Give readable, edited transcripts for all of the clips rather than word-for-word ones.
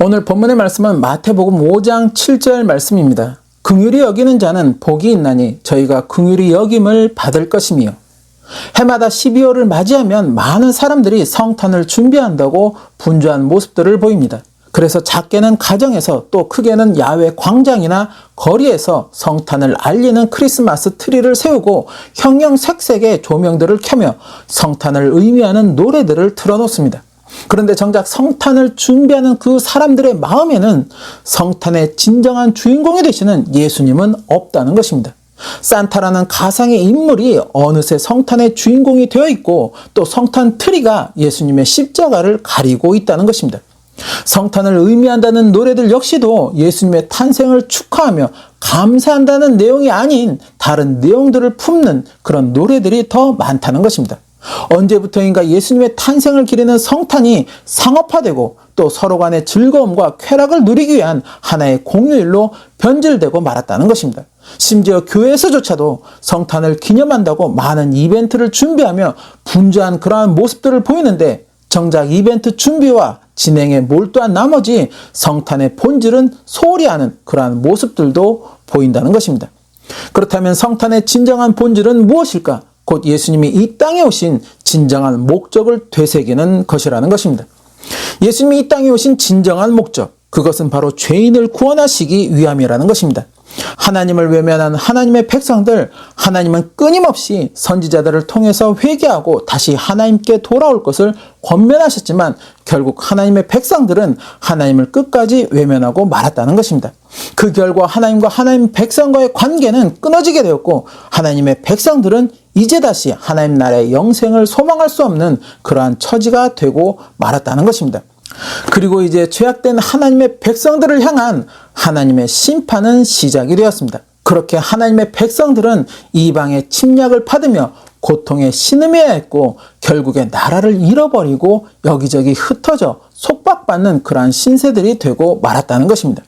오늘 본문의 말씀은 마태복음 5장 7절 말씀입니다. 긍휼히 여기는 자는 복이 있나니 저희가 긍휼히 여김을 받을 것이며, 해마다 12월을 맞이하면 많은 사람들이 성탄을 준비한다고 분주한 모습들을 보입니다. 그래서 작게는 가정에서 또 크게는 야외 광장이나 거리에서 성탄을 알리는 크리스마스 트리를 세우고 형형색색의 조명들을 켜며 성탄을 의미하는 노래들을 틀어놓습니다. 그런데 정작 성탄을 준비하는 그 사람들의 마음에는 성탄의 진정한 주인공이 되시는 예수님은 없다는 것입니다. 산타라는 가상의 인물이 어느새 성탄의 주인공이 되어 있고, 또 성탄 트리가 예수님의 십자가를 가리고 있다는 것입니다. 성탄을 의미한다는 노래들 역시도 예수님의 탄생을 축하하며 감사한다는 내용이 아닌 다른 내용들을 품는 그런 노래들이 더 많다는 것입니다. 언제부터인가 예수님의 탄생을 기리는 성탄이 상업화되고 또 서로 간의 즐거움과 쾌락을 누리기 위한 하나의 공휴일로 변질되고 말았다는 것입니다. 심지어 교회에서조차도 성탄을 기념한다고 많은 이벤트를 준비하며 분주한 그러한 모습들을 보이는데, 정작 이벤트 준비와 진행에 몰두한 나머지 성탄의 본질은 소홀히 하는 그러한 모습들도 보인다는 것입니다. 그렇다면 성탄의 진정한 본질은 무엇일까? 곧 예수님이 이 땅에 오신 진정한 목적을 되새기는 것이라는 것입니다. 예수님이 이 땅에 오신 진정한 목적, 그것은 바로 죄인을 구원하시기 위함이라는 것입니다. 하나님을 외면한 하나님의 백성들, 하나님은 끊임없이 선지자들을 통해서 회개하고 다시 하나님께 돌아올 것을 권면하셨지만 결국 하나님의 백성들은 하나님을 끝까지 외면하고 말았다는 것입니다. 그 결과 하나님과 하나님 백성과의 관계는 끊어지게 되었고, 하나님의 백성들은 이제 다시 하나님 나라의 영생을 소망할 수 없는 그러한 처지가 되고 말았다는 것입니다. 그리고 이제 죄악된 하나님의 백성들을 향한 하나님의 심판은 시작이 되었습니다. 그렇게 하나님의 백성들은 이방의 침략을 받으며 고통에 신음해야 했고, 결국에 나라를 잃어버리고 여기저기 흩어져 속박받는 그러한 신세들이 되고 말았다는 것입니다.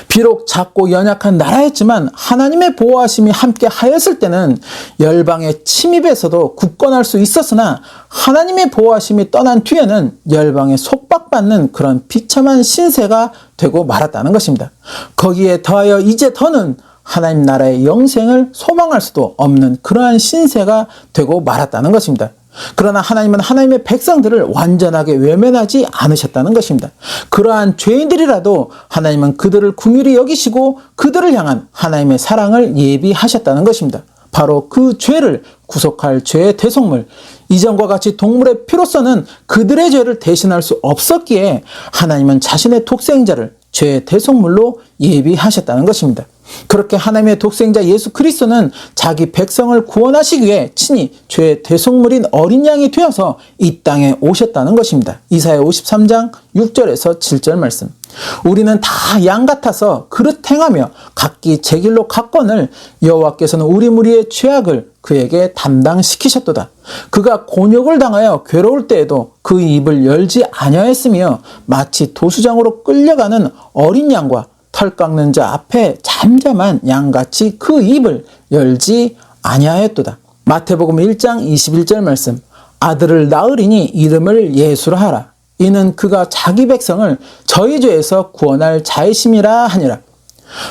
비록 작고 연약한 나라였지만 하나님의 보호하심이 함께 하였을 때는 열방의 침입에서도 굳건할 수 있었으나, 하나님의 보호하심이 떠난 뒤에는 열방에 속박받는 그런 비참한 신세가 되고 말았다는 것입니다. 거기에 더하여 이제 더는 하나님 나라의 영생을 소망할 수도 없는 그러한 신세가 되고 말았다는 것입니다. 그러나 하나님은 하나님의 백성들을 완전하게 외면하지 않으셨다는 것입니다. 그러한 죄인들이라도 하나님은 그들을 긍휼히 여기시고 그들을 향한 하나님의 사랑을 예비하셨다는 것입니다. 바로 그 죄를 구속할 죄의 대속물, 이전과 같이 동물의 피로서는 그들의 죄를 대신할 수 없었기에 하나님은 자신의 독생자를 죄의 대속물로 예비하셨다는 것입니다. 그렇게 하나님의 독생자 예수 그리스도는 자기 백성을 구원하시기 위해 친히 죄의 대속물인 어린 양이 되어서 이 땅에 오셨다는 것입니다. 이사야 53장 6절에서 7절 말씀. 우리는 다 양 같아서 그릇 행하며 각기 제 길로 갔거늘 여호와께서는 우리 무리의 죄악을 그에게 담당시키셨도다. 그가 곤욕을 당하여 괴로울 때에도 그 입을 열지 아니하였으며 마치 도수장으로 끌려가는 어린 양과 털 깎는 자 앞에 잠잠한 양같이 그 입을 열지 아니하였도다. 마태복음 1장 21절 말씀. 아들을 낳으리니 이름을 예수라 하라. 이는 그가 자기 백성을 저희 죄에서 구원할 자이심이라 하니라.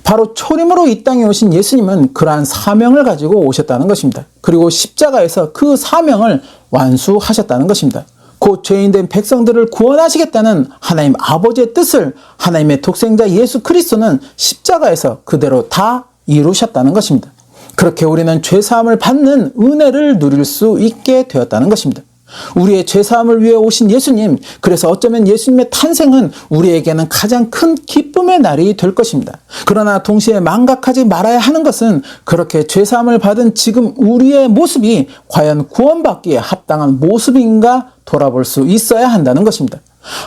바로 초림으로 이 땅에 오신 예수님은 그러한 사명을 가지고 오셨다는 것입니다. 그리고 십자가에서 그 사명을 완수하셨다는 것입니다. 곧 죄인된 백성들을 구원하시겠다는 하나님 아버지의 뜻을 하나님의 독생자 예수 그리스도는 십자가에서 그대로 다 이루셨다는 것입니다. 그렇게 우리는 죄사함을 받는 은혜를 누릴 수 있게 되었다는 것입니다. 우리의 죄사함을 위해 오신 예수님, 그래서 어쩌면 예수님의 탄생은 우리에게는 가장 큰 기쁨의 날이 될 것입니다. 그러나 동시에 망각하지 말아야 하는 것은 그렇게 죄사함을 받은 지금 우리의 모습이 과연 구원받기에 합당한 모습인가 돌아볼 수 있어야 한다는 것입니다.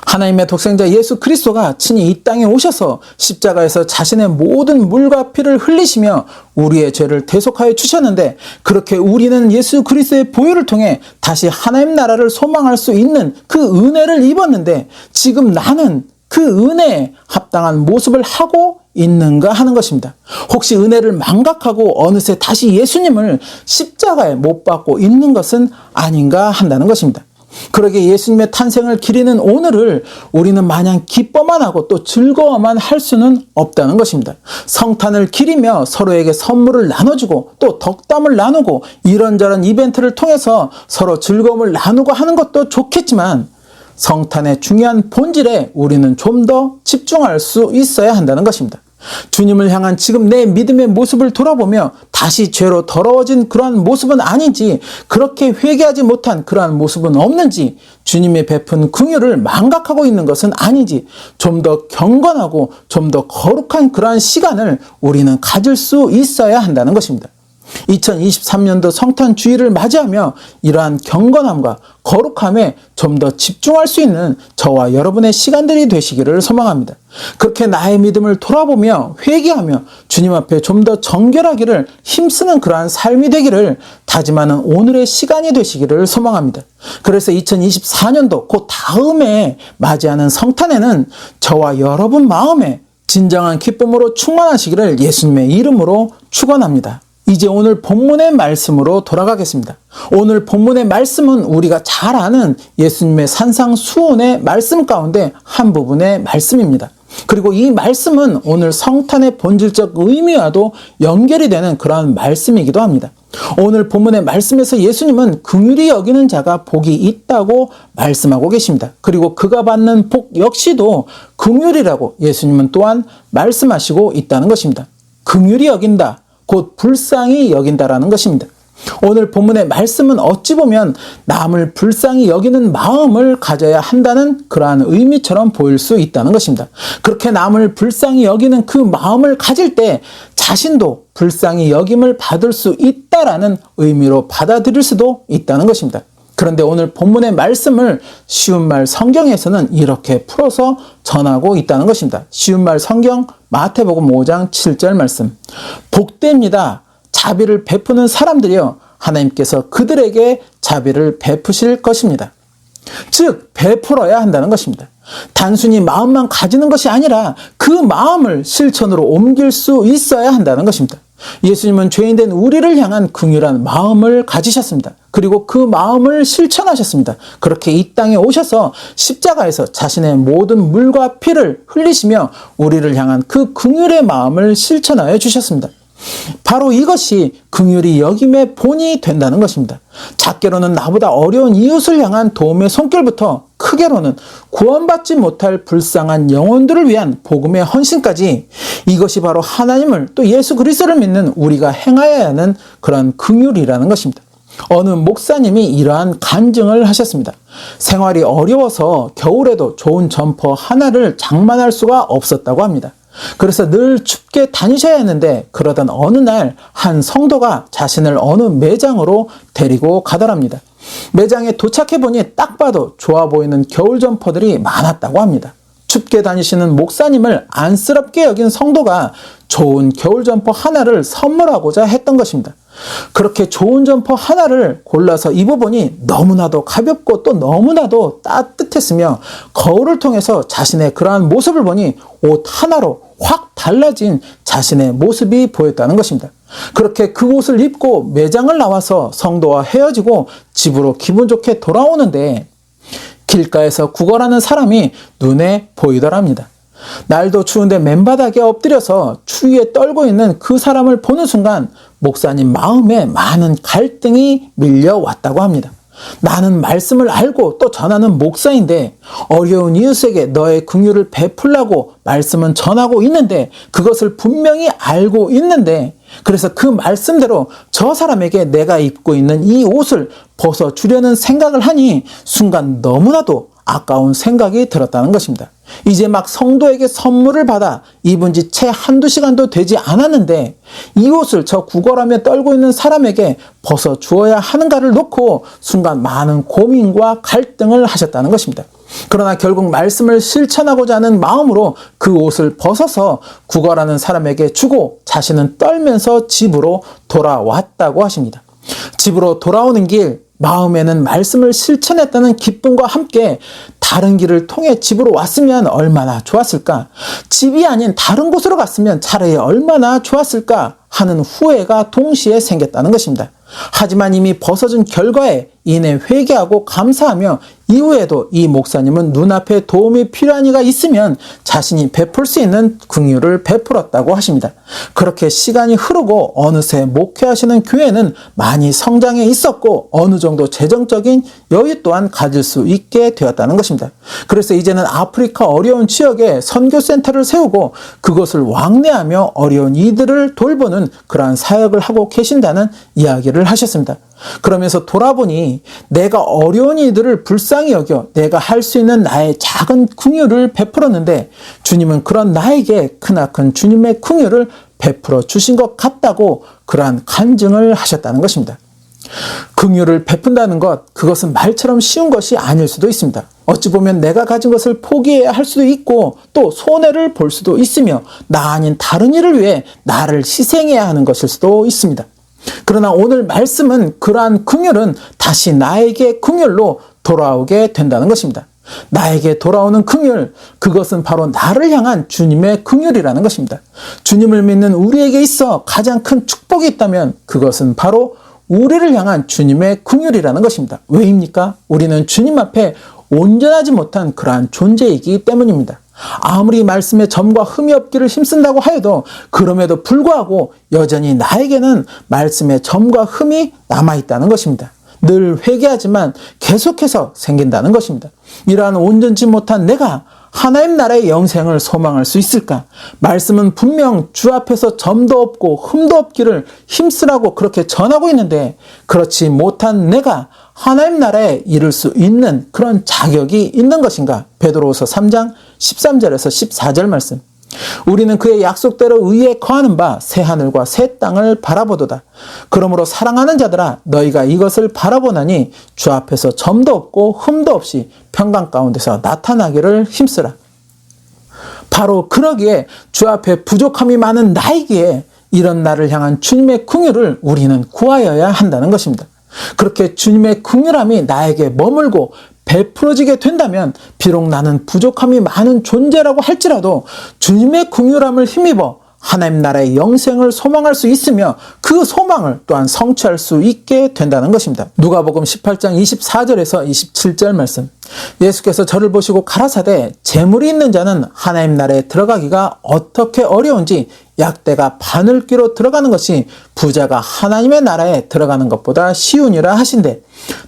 하나님의 독생자 예수 그리스도가 친히 이 땅에 오셔서 십자가에서 자신의 모든 물과 피를 흘리시며 우리의 죄를 대속하여 주셨는데, 그렇게 우리는 예수 그리스도의 보혈을 통해 다시 하나님 나라를 소망할 수 있는 그 은혜를 입었는데, 지금 나는 그 은혜에 합당한 모습을 하고 있는가 하는 것입니다. 혹시 은혜를 망각하고 어느새 다시 예수님을 십자가에 못 박고 있는 것은 아닌가 한다는 것입니다. 그러게 예수님의 탄생을 기리는 오늘을 우리는 마냥 기뻐만 하고 또 즐거워만 할 수는 없다는 것입니다. 성탄을 기리며 서로에게 선물을 나눠주고 또 덕담을 나누고 이런저런 이벤트를 통해서 서로 즐거움을 나누고 하는 것도 좋겠지만 성탄의 중요한 본질에 우리는 좀 더 집중할 수 있어야 한다는 것입니다. 주님을 향한 지금 내 믿음의 모습을 돌아보며 다시 죄로 더러워진 그러한 모습은 아닌지, 그렇게 회개하지 못한 그러한 모습은 없는지, 주님의 베푼 긍휼을 망각하고 있는 것은 아닌지 좀 더 경건하고 좀 더 거룩한 그러한 시간을 우리는 가질 수 있어야 한다는 것입니다. 2023년도 성탄 주일을 맞이하며 이러한 경건함과 거룩함에 좀 더 집중할 수 있는 저와 여러분의 시간들이 되시기를 소망합니다. 그렇게 나의 믿음을 돌아보며 회개하며 주님 앞에 좀 더 정결하기를 힘쓰는 그러한 삶이 되기를 다짐하는 오늘의 시간이 되시기를 소망합니다. 그래서 2024년도 그 다음에 맞이하는 성탄에는 저와 여러분 마음에 진정한 기쁨으로 충만하시기를 예수님의 이름으로 축원합니다. 이제 오늘 본문의 말씀으로 돌아가겠습니다. 오늘 본문의 말씀은 우리가 잘 아는 예수님의 산상수훈의 말씀 가운데 한 부분의 말씀입니다. 그리고 이 말씀은 오늘 성탄의 본질적 의미와도 연결이 되는 그러한 말씀이기도 합니다. 오늘 본문의 말씀에서 예수님은 긍휼히 여기는 자가 복이 있다고 말씀하고 계십니다. 그리고 그가 받는 복 역시도 긍휼이라고 예수님은 또한 말씀하시고 있다는 것입니다. 긍휼히 여긴다, 곧 불쌍히 여긴다라는 것입니다. 오늘 본문의 말씀은 어찌 보면 남을 불쌍히 여기는 마음을 가져야 한다는 그러한 의미처럼 보일 수 있다는 것입니다. 그렇게 남을 불쌍히 여기는 그 마음을 가질 때 자신도 불쌍히 여김을 받을 수 있다라는 의미로 받아들일 수도 있다는 것입니다. 그런데 오늘 본문의 말씀을 쉬운 말 성경에서는 이렇게 풀어서 전하고 있다는 것입니다. 쉬운 말 성경 마태복음 5장 7절 말씀. 복됩니다. 자비를 베푸는 사람들이요, 하나님께서 그들에게 자비를 베푸실 것입니다. 즉 베풀어야 한다는 것입니다. 단순히 마음만 가지는 것이 아니라 그 마음을 실천으로 옮길 수 있어야 한다는 것입니다. 예수님은 죄인된 우리를 향한 긍휼한 마음을 가지셨습니다. 그리고 그 마음을 실천하셨습니다. 그렇게 이 땅에 오셔서 십자가에서 자신의 모든 물과 피를 흘리시며 우리를 향한 그 긍휼의 마음을 실천하여 주셨습니다. 바로 이것이 긍휼히 여김의 본이 된다는 것입니다. 작게로는 나보다 어려운 이웃을 향한 도움의 손길부터 크게로는 구원받지 못할 불쌍한 영혼들을 위한 복음의 헌신까지, 이것이 바로 하나님을 또 예수 그리스도를 믿는 우리가 행하여야 하는 그런 긍휼이라는 것입니다. 어느 목사님이 이러한 간증을 하셨습니다. 생활이 어려워서 겨울에도 좋은 점퍼 하나를 장만할 수가 없었다고 합니다. 그래서 늘 춥게 다니셔야 했는데 그러던 어느 날 한 성도가 자신을 어느 매장으로 데리고 가더랍니다. 매장에 도착해 보니 딱 봐도 좋아 보이는 겨울 점퍼들이 많았다고 합니다. 춥게 다니시는 목사님을 안쓰럽게 여긴 성도가 좋은 겨울 점퍼 하나를 선물하고자 했던 것입니다. 그렇게 좋은 점퍼 하나를 골라서 입어보니 너무나도 가볍고 또 너무나도 따뜻했으며 거울을 통해서 자신의 그러한 모습을 보니 옷 하나로 확 달라진 자신의 모습이 보였다는 것입니다. 그렇게 그 옷을 입고 매장을 나와서 성도와 헤어지고 집으로 기분 좋게 돌아오는데 길가에서 구걸하는 사람이 눈에 보이더랍니다. 날도 추운데 맨바닥에 엎드려서 추위에 떨고 있는 그 사람을 보는 순간 목사님 마음에 많은 갈등이 밀려왔다고 합니다. 나는 말씀을 알고 또 전하는 목사인데 어려운 이웃에게 너의 긍휼을 베풀라고 말씀은 전하고 있는데, 그것을 분명히 알고 있는데, 그래서 그 말씀대로 저 사람에게 내가 입고 있는 이 옷을 벗어주려는 생각을 하니 순간 너무나도 아까운 생각이 들었다는 것입니다. 이제 막 성도에게 선물을 받아 입은 지 채 한두 시간도 되지 않았는데 이 옷을 저 구걸하며 떨고 있는 사람에게 벗어주어야 하는가를 놓고 순간 많은 고민과 갈등을 하셨다는 것입니다. 그러나 결국 말씀을 실천하고자 하는 마음으로 그 옷을 벗어서 구걸하는 사람에게 주고 자신은 떨면서 집으로 돌아왔다고 하십니다. 집으로 돌아오는 길, 마음에는 말씀을 실천했다는 기쁨과 함께 다른 길을 통해 집으로 왔으면 얼마나 좋았을까, 집이 아닌 다른 곳으로 갔으면 차라리 얼마나 좋았을까 하는 후회가 동시에 생겼다는 것입니다. 하지만 이미 벗어진 결과에 이내 회개하고 감사하며 이후에도 이 목사님은 눈앞에 도움이 필요한 이가 있으면 자신이 베풀 수 있는 긍휼을 베풀었다고 하십니다. 그렇게 시간이 흐르고 어느새 목회하시는 교회는 많이 성장해 있었고 어느 정도 재정적인 여유 또한 가질 수 있게 되었다는 것입니다. 그래서 이제는 아프리카 어려운 지역에 선교센터를 세우고 그것을 왕래하며 어려운 이들을 돌보는 그러한 사역을 하고 계신다는 이야기를 하셨습니다. 그러면서 돌아보니 내가 어려운 이들을 불쌍히 여겨 내가 할 수 있는 나의 작은 긍휼을 베풀었는데 주님은 그런 나에게 크나큰 주님의 긍휼을 베풀어 주신 것 같다고 그러한 간증을 하셨다는 것입니다. 긍휼을 베푼다는 것, 그것은 말처럼 쉬운 것이 아닐 수도 있습니다. 어찌 보면 내가 가진 것을 포기해야 할 수도 있고 또 손해를 볼 수도 있으며 나 아닌 다른 일을 위해 나를 희생해야 하는 것일 수도 있습니다. 그러나 오늘 말씀은 그러한 긍휼은 다시 나에게 긍휼로 돌아오게 된다는 것입니다. 나에게 돌아오는 긍휼, 그것은 바로 나를 향한 주님의 긍휼이라는 것입니다. 주님을 믿는 우리에게 있어 가장 큰 축복이 있다면 그것은 바로 우리를 향한 주님의 긍휼이라는 것입니다. 왜입니까? 우리는 주님 앞에 온전하지 못한 그러한 존재이기 때문입니다. 아무리 말씀에 점과 흠이 없기를 힘쓴다고 하여도 그럼에도 불구하고 여전히 나에게는 말씀에 점과 흠이 남아있다는 것입니다. 늘 회개하지만 계속해서 생긴다는 것입니다. 이러한 온전치 못한 내가 하나님 나라의 영생을 소망할 수 있을까? 말씀은 분명 주 앞에서 점도 없고 흠도 없기를 힘쓰라고 그렇게 전하고 있는데 그렇지 못한 내가 하나님 나라에 이를 수 있는 그런 자격이 있는 것인가? 베드로후서 3장 13절에서 14절 말씀. 우리는 그의 약속대로 의에 거하는 바 새 하늘과 새 땅을 바라보도다. 그러므로 사랑하는 자들아 너희가 이것을 바라보나니 주 앞에서 점도 없고 흠도 없이 평강 가운데서 나타나기를 힘쓰라. 바로 그러기에 주 앞에 부족함이 많은 나이기에 이런 나를 향한 주님의 긍휼을 우리는 구하여야 한다는 것입니다. 그렇게 주님의 긍휼함이 나에게 머물고 베풀어지게 된다면 비록 나는 부족함이 많은 존재라고 할지라도 주님의 긍휼함을 힘입어 하나님 나라의 영생을 소망할 수 있으며 그 소망을 또한 성취할 수 있게 된다는 것입니다. 누가복음 18장 24절에서 27절 말씀. 예수께서 저를 보시고 가라사대 재물이 있는 자는 하나님 나라에 들어가기가 어떻게 어려운지 약대가 바늘귀로 들어가는 것이 부자가 하나님의 나라에 들어가는 것보다 쉬우니라 하신대.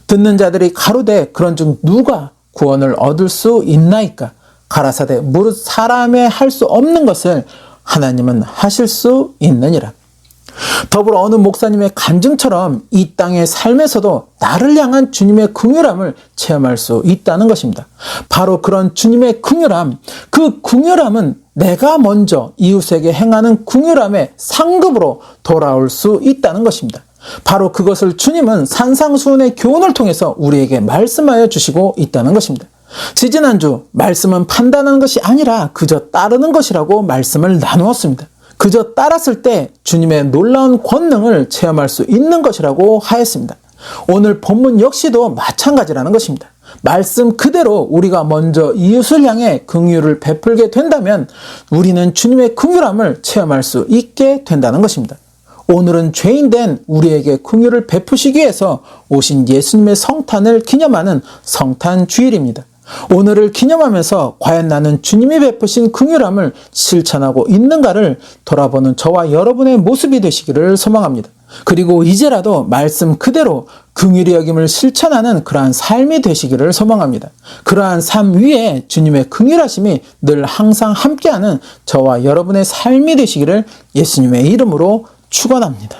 듣는 자들이 가로되 그런즉 누가 구원을 얻을 수 있나이까? 가라사대 무릇 사람의 할 수 없는 것을 하나님은 하실 수 있느니라. 더불어 어느 목사님의 간증처럼 이 땅의 삶에서도 나를 향한 주님의 긍휼함을 체험할 수 있다는 것입니다. 바로 그런 주님의 긍휼함, 그 긍휼함은 내가 먼저 이웃에게 행하는 긍휼함의 상급으로 돌아올 수 있다는 것입니다. 바로 그것을 주님은 산상수훈의 교훈을 통해서 우리에게 말씀하여 주시고 있다는 것입니다. 지지난주 말씀은 판단하는 것이 아니라 그저 따르는 것이라고 말씀을 나누었습니다. 그저 따랐을 때 주님의 놀라운 권능을 체험할 수 있는 것이라고 하였습니다. 오늘 본문 역시도 마찬가지라는 것입니다. 말씀 그대로 우리가 먼저 이웃을 향해 긍휼을 베풀게 된다면 우리는 주님의 긍휼함을 체험할 수 있게 된다는 것입니다. 오늘은 죄인된 우리에게 긍휼을 베푸시기 위해서 오신 예수님의 성탄을 기념하는 성탄 주일입니다. 오늘을 기념하면서 과연 나는 주님이 베푸신 긍휼함을 실천하고 있는가를 돌아보는 저와 여러분의 모습이 되시기를 소망합니다. 그리고 이제라도 말씀 그대로 긍휼히 여김을 실천하는 그러한 삶이 되시기를 소망합니다. 그러한 삶 위에 주님의 긍휼하심이 늘 항상 함께하는 저와 여러분의 삶이 되시기를 예수님의 이름으로 축원합니다.